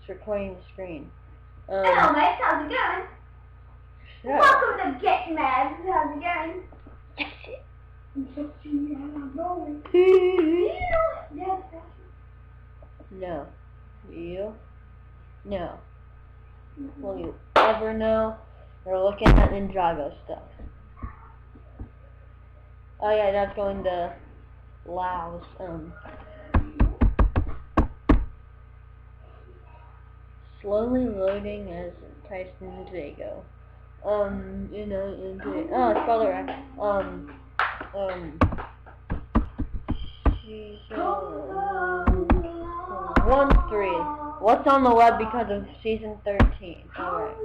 It's recording the screen. Hello, mate. How's it going? Sure. Welcome to Get Mad. How's it going? Yes, it. No. You? No. Will you ever know? We're looking at Ninjago stuff. Oh yeah, that's going to Laos. Slowly loading as types ninjago. Oh, it's spelled right. She's 1-3. What's on the web because of season 13? Alright.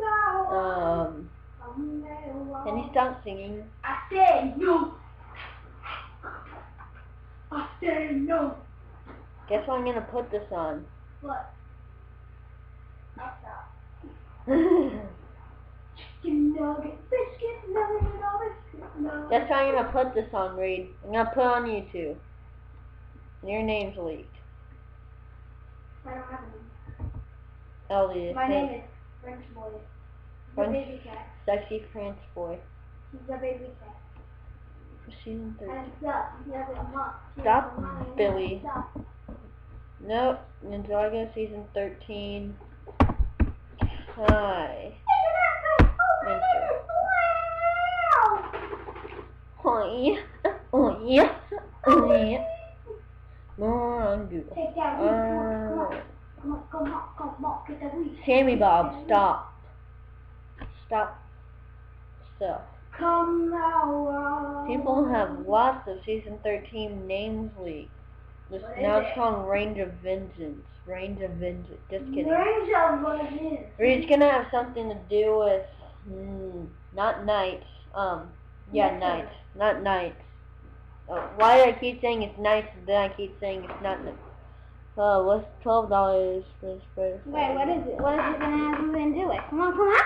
Can you stop singing? I said no. I said no. Guess what I'm gonna put this on? What? I'll stop. Chicken nugget, biscuit nugget, biscuit nugget. Guess what I'm gonna put this on, Reed? I'm gonna put it on YouTube. Your name's leaked. I don't have any. Elliot. My name is French Boy. The baby cat. Sexy French boy. He's the baby cat. Season 13. And stop. You have a month. Stop, Billy. Nope. Ninjago season 13. Hi. Enter. Oi. Oi. Oi. More on Google. Take that come on, get that weed. Sammy Bob, stop. Stop. Stop. Come now. People have lots of season 13 names leaked. Now it's called Range of Vengeance. Range of Vengeance. Just kidding. Range of Vengeance. It's gonna have something to do with not knights. Yeah, knights. Not knights. Why do I keep saying it's knights and then I keep saying it's not knights? What's $12 for the spread? Wait, what is it? What is it gonna have something to do with? Come on, come on.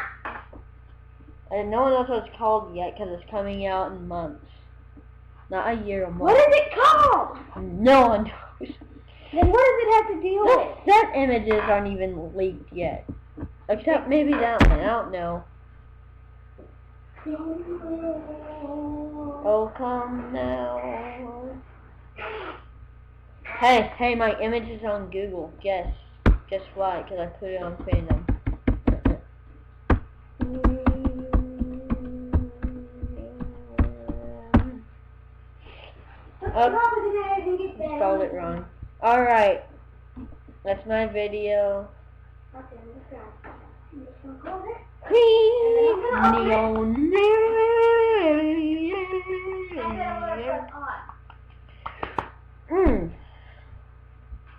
And no one knows what it's called yet because it's coming out in months. Not a year, a month. What is it called? No one knows. Then what does it have to deal The with? set images aren't even leaked yet. Except maybe that one. I don't know. Oh, come now. Hey, my image is on Google. Guess why? Because I put it on Fandom. I spelled it wrong. Alright. That's my video. Okay, let's go. I'm just gonna close it.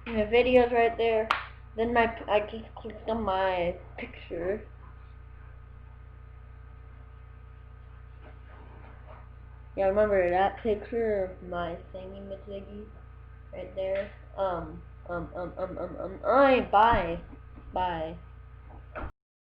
The video's right there. Then I just clicked on my picture. Yeah, remember that picture of my thingy-majiggy right there? Alright, bye.